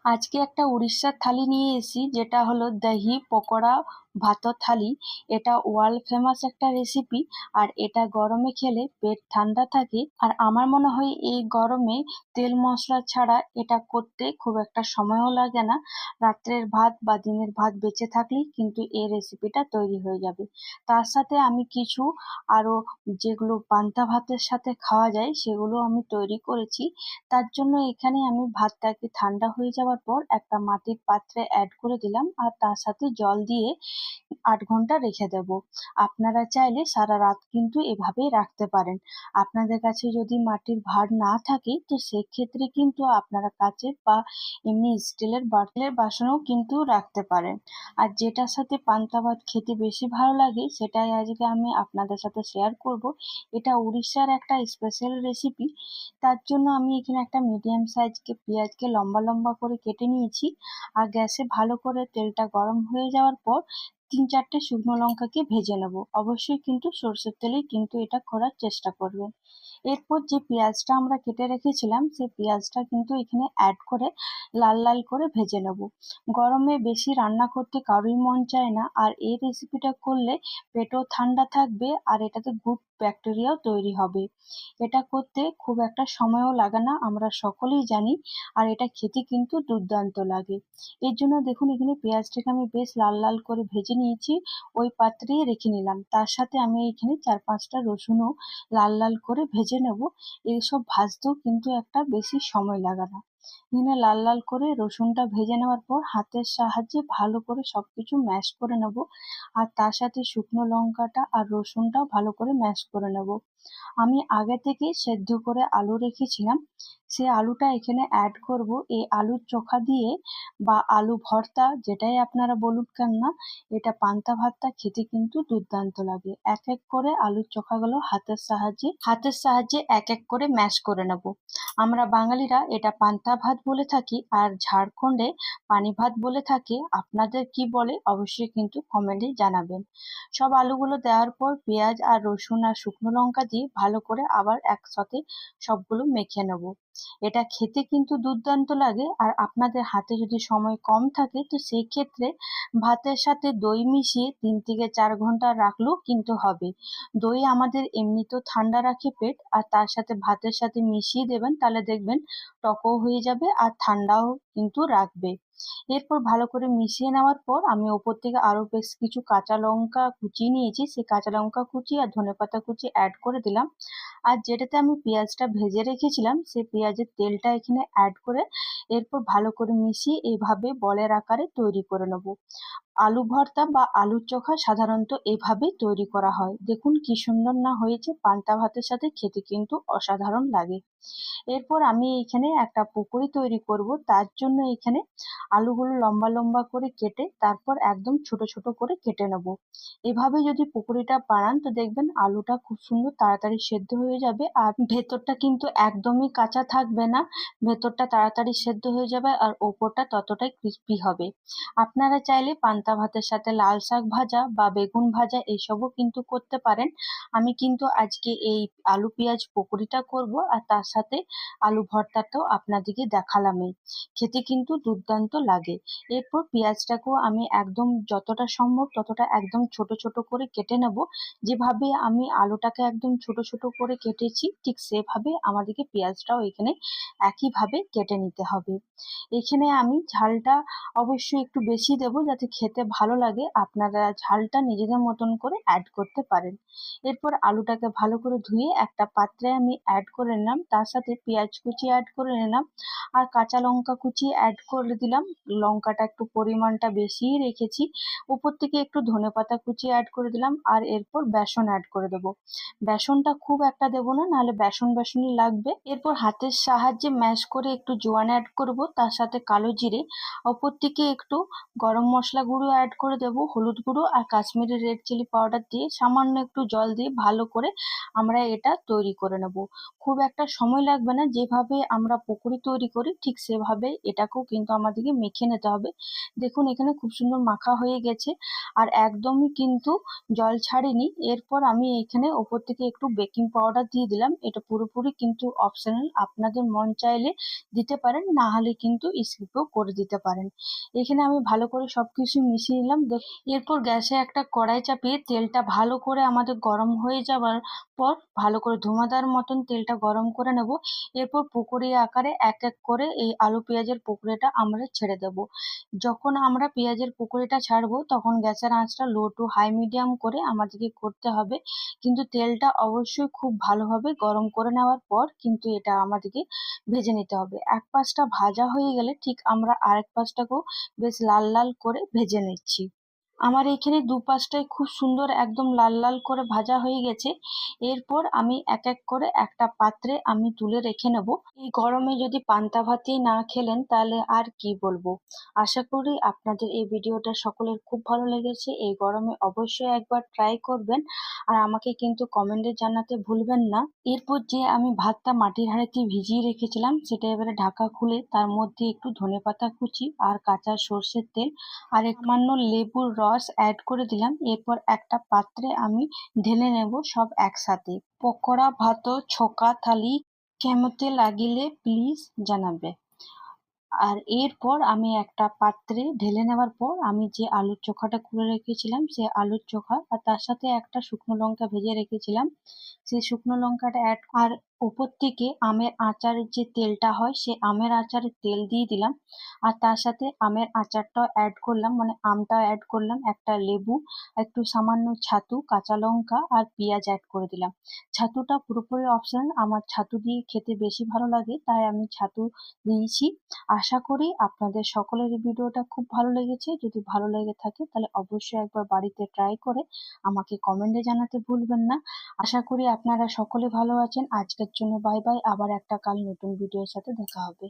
আজকে একটা উড়িষ্যার থালি নিয়ে এসেছি, যেটা হলো দহি পকোড়া ভাতের থালি। এটা ওয়ার্ল্ড ফেমাস একটা রেসিপি। আর এটা গরমে খেলে পেট ঠান্ডা থাকে। আর আমার মনে হয় এই গরমে তেল মশলা ছাড়া এটা করতে খুব একটা সময়ও লাগে না। রাত্রের ভাত বা দিনের ভাত বেঁচে থাকলেই কিন্তু এই রেসিপিটা তৈরি হয়ে যাবে। তার সাথে আমি কিছু আরো যেগুলো পান্তা ভাতের সাথে খাওয়া যায় সেগুলো আমি তৈরি করেছি। তার জন্য এখানে আমি ভাতটাকে ঠান্ডা হয়ে যাওয়ার পর একটা মাটির পাত্রে অ্যাড করে দিলাম, আর তার সাথে জল দিয়ে 8 ঘন্টা রেখে দেব। আপনারা চাইলে সারা রাত কিন্তু এভাবেই রাখতে পারেন। আপনাদের কাছে যদি মাটির ভাঁড় না থাকে তো সেক্ষেত্রে কিন্তু আপনারা কাচের বা এমনি স্টিলের বাসনেও কিন্তু রাখতে পারেন। আর যেটার সাথে পান্তা ভাত খেতে বেশি ভালো লাগে সেটাই আজকে আমি আপনাদের সাথে শেয়ার করব। এটা উড়িষ্যার একটা স্পেশাল রেসিপি। তার জন্য আমি এখানে একটা মিডিয়াম সাইজকে পেঁয়াজকে লম্বা লম্বা করে কেটে নিয়েছি। আর গ্যাসে ভালো করে তেলটা গরম হয়ে যাওয়ার পর 3-4টে শুকনো লঙ্কাকে ভেজে নেব। অবশ্যই কিন্তু সর্ষের তেলেই কিন্তু এটা করার চেষ্টা করবেন। এরপর যে পেঁয়াজটা আমরা কেটে রেখেছিলাম সেই পেঁয়াজটা কিন্তু এখানে অ্যাড করে লাল লাল করে ভেজে নেব। গরমে বেশি রান্না করতে কারোই মন চায় না, আর এই রেসিপিটা করলে পেটও ঠান্ডা থাকবে আর এটাতে গুড ব্যাকটেরিয়াও তৈরি হবে। এটা করতে খুব একটা সময়ও লাগে না, আমরা সকলেই জানি। আর এটা খেতে কিন্তু দুর্দান্ত লাগে। এর জন্য দেখুন এখানে পেঁয়াজটাকে আমি বেশ লাল লাল করে ভেজে নিয়েছি, ওই পাত্রেই রেখে নিলাম। তার সাথে আমি এখানে 4-5টা রসুনও লাল লাল করে ভেজে নেব। এইসব ভাজতেও কিন্তু একটা বেশি সময় লাগে না। এখানে লাল লাল করে রসুনটা ভেজে নেওয়ার পর হাতের সাহায্যে ভালো করে সবকিছু ম্যাশ করে নেব। আর তার সাথে শুকনো লঙ্কাটা আর রসুনটাও ভালো করে ম্যাশ করে নেব। আমি আগে থেকে সেদ্ধ করে আলু রেখেছিলাম, সে আলুটা এখানে অ্যাড করব। এই আলুর চোখা দিয়ে বা আলু ভর্তা যেটাই আপনারা বলুন কেন না, এটা পান্তা ভাতটা খেতে কিন্তু দুর্দান্ত লাগে। এক এক করে আলুর চোখাগুলো হাতের সাহায্যে এক এক করে ম্যাশ করে নেব। আমরা বাঙালিরা এটা পান্তা ভাত বলে থাকি, আর ঝাড়খণ্ডে পানি ভাত বলে থাকে। আপনাদের কি বলে অবশ্যই কিন্তু কমেন্টে জানাবেন। সব আলুগুলো দেওয়ার পর পেঁয়াজ আর রসুন আর শুকনো লঙ্কা দিয়ে ভালো করে আবার একসাথে সবগুলো মেখে নেব। এটা খেতে কিন্তু দুর্দান্ত লাগে। আর আপনাদের হাতে যদি সময় কম থাকে তো সেই ক্ষেত্রে ভাতের সাথে দই মিশিয়ে 3 থেকে 4 ঘন্টা রাখলেও কিন্তু হবে। দই আমাদের এমনিতেও ঠান্ডা রাখে পেট, আর তার সাথে ভাতের সাথে মিশিয়ে দেবেন, তাহলে দেখবেন টকও হয়ে যাবে আর ঠান্ডাও কিন্তু রাখবে। এরপর ভালো করে মিশিয়ে নেওয়ার পর আমি ওপর থেকে আরো বেশ কিছু কাঁচা লঙ্কা কুচিয়ে নিয়েছি, সেই কাঁচা লঙ্কা কুচি আর ধনেপাতা কুচি অ্যাড করে দিলাম। আর যেটাতে আমি পেঁয়াজটা ভেজে রেখেছিলাম সেই পেঁয়াজের তেলটা এখানে অ্যাড করে এরপর ভালো করে মিশিয়ে এইভাবে বলের আকারে তৈরি করে নেব। আলু ভর্তা বা আলুর চোখা সাধারণত এভাবেই তৈরি করা হয়। দেখুন কি সুন্দর না হয়েছে, পান্তা ভাতের সাথে খেতে কিন্তু অসাধারণ লাগে। এরপর আমি এখানে একটা পকোড়ি তৈরি করব। তার জন্য এখানে আলুগুলো লম্বা লম্বা করে কেটে তারপর একদম ছোট ছোট করে কেটে নেব। এভাবে যদি পকোড়িটা বানান তো দেখবেন আলুটা খুব সুন্দর তাড়াতাড়ি সেদ্ধ হয়ে যাবে, আর ভেতরটা কিন্তু একদমই কাঁচা থাকবে না। ভেতরটা তাড়াতাড়ি সেদ্ধ হয়ে যাবে আর ওপরটা ততটাই ক্রিস্পি হবে। আপনারা চাইলে পান্তা ভাতের সাথে লাল শাক ভাজা বা বেগুন ভাজা এইসবও কিন্তু করতে পারেন। আমি কিন্তু আজকে এই আলু পেঁয়াজ পকোড়িটা করব, আর তার সাথে আলু ভর্তাটাও আপনাদেরকে দেখালামই। খেতে কিন্তু দুর্দান্ত লাগে। এরপর পেঁয়াজটাকেও আমি একদম যতটা সম্ভব ততটা একদম ছোট ছোট করে কেটে নেব। যেভাবে আমি আলুটাকে একদম ছোট ছোট করে কেটেছি ঠিক সেভাবে আমাদেরকে পেঁয়াজটাও এখানে একইভাবে কেটে নিতে হবে। এখানে আমি ঝালটা অবশ্যই একটু বেশি দেবো যাতে খেতে ভালো লাগে। আপনারা ঝালটা নিজেদের মতন করে অ্যাড করতে পারেন। এরপর আলুটাকে ভালো করে ধুয়ে একটা পাত্রে আমি অ্যাড করে নিলাম, তার সাথে পেঁয়াজ কুচি অ্যাড করে নিলাম আর কাঁচা লঙ্কা কুচি অ্যাড করে দিলাম। লঙ্কাটা একটু পরিমাণটা বেশিই রেখেছি। উপর থেকে একটু ধনেপাতা কুচি অ্যাড করে দিলাম, আর এরপর বেসন অ্যাড করে দেবো। বেসনটা খুব একটা দেবো না, নাহলে বেসন বেসনই লাগবে। এরপর হাতের সাহায্যে ম্যাশ করে একটু জোয়ান অ্যাড করব, তার সাথে কালো জিরে। ওপর থেকে একটু গরম মশলা গুঁড়ো অ্যাড করে দেবো, হলুদ গুঁড়ো আর কাশ্মীরি রেড চিলি পাউডার দিয়ে সামান্য একটু জল দিয়ে ভালো করে আমরা এটা তৈরি করে নেব। খুব একটা সময় লাগবে না, যেভাবে আমরা পকোড়ি তৈরি করি ঠিক সেভাবে এটাকেও কিন্তু আমাদেরকে মেখে নিতে হবে। দেখুন এখানে খুব সুন্দর মাখা হয়ে গেছে আর একদমই কিন্তু জল ছাড়েনি। এরপর আমি এখানে ওপর থেকে একটু বেকিং পাউডার দিয়ে দিলাম। এটা পুরোপুরি কিন্তু অপশনাল, আপনাদের মন চাইলে দিতে পারেন, না হলে কিন্তু স্কিপও করে দিতে পারেন। এখানে আমি ভালো করে সবকিছু মিশিয়ে নিলাম। এরপর গ্যাসে একটা কড়াই চাপিয়ে তেলটা ভালো করে আমাদের গরম হয়ে যাওয়ার পর ভালো করে ধুমাদার মতন তেলটা গরম করে নেব। এরপর পকোড়ি আকারে এক এক করে এই আলু পেঁয়াজের পকোড়িটা আমরা ছেড়ে দেব। যখন আমরা পেঁয়াজের পকোড়িটা ছাড়বো তখন গ্যাসের আঁচটা লো টু হাই মিডিয়াম করে আমাদেরকে করতে হবে, কিন্তু তেলটা অবশ্যই খুব ভালোভাবে গরম করে নেওয়ার পর কিন্তু এটা আমাদেরকে ভেজে নিতে হবে। এক পাশটা ভাজা হয়ে গেলে ঠিক আমরা আরেক পাশটাকেও বেশ লাল লাল করে ভেজে নিচ্ছি। আমার এখানে দুপাশটাই খুব সুন্দর একদম লাল লাল করে ভাজা হয়ে গেছে। এরপর আমি এক এক করে একটা পাত্রে আমি তুলে রেখে নেব। এই গরমে যদি পান্তা ভাতই না খেলেন তাহলে আর কি বলবো। আশা করি আপনাদের এই ভিডিওটা সকলের খুব ভালো লেগেছে। এই গরমে অবশ্যই একবার ট্রাই করবেন আর আমাকে কিন্তু কমেন্টে জানাতে ভুলবেন না। এরপর যে আমি ভাতটা মাটির হাঁড়িতে ভিজিয়ে রেখেছিলাম সেটা এবারে ঢাকা খুলে তার মধ্যে একটু ধনেপাতা কুচি আর কাঁচা সর্ষের তেল আর সামান্য লেবুর রস অ্যাড করে দিলাম। এরপর একটা পাত্রে আমি ঢেলে নেব সব একসাথে। পকোড়া ভাত ছকা থালি কেমতে লাগিলে প্লিজ জানাবে। আর এরপর আমি একটা পাত্রে ঢেলে নেওয়ার পর আমি যে আলুর চোখাটা করে রেখেছিলাম সে আলুর চোখা আর তার সাথে একটা শুকনো লঙ্কা ভেজে রেখেছিলাম সেই শুকনো লঙ্কাটা অ্যাড আর উপর থেকে আমের আচারের যে তেলটা হয় সে আমের আচারের তেল দিয়ে দিলাম। আর তার সাথে আমের আচারটাও অ্যাড করলাম, মানে আমটা অ্যাড করলাম, একটা লেবু, একটু সামান্য ছাতু, কাঁচা লঙ্কা আর পেঁয়াজ অ্যাড করে দিলাম। ছাতুটা পুরোপুরি অপশনাল, আমার ছাতু দিয়ে খেতে বেশি ভালো লাগে তাই আমি ছাতু দিয়েছি। আশা করি আপনাদের সকলের এই ভিডিওটা খুব ভালো লেগেছে। যদি ভালো লেগে থাকে তাহলে অবশ্যই একবার বাড়িতে ট্রাই করে আমাকে কমেন্টে জানাতে ভুলবেন না। আশা করি আপনারা সকলে ভালো আছেন। আজকের জন্য বাই বাই, আবার একটা কাল নতুন ভিডিওর সাথে দেখা হবে।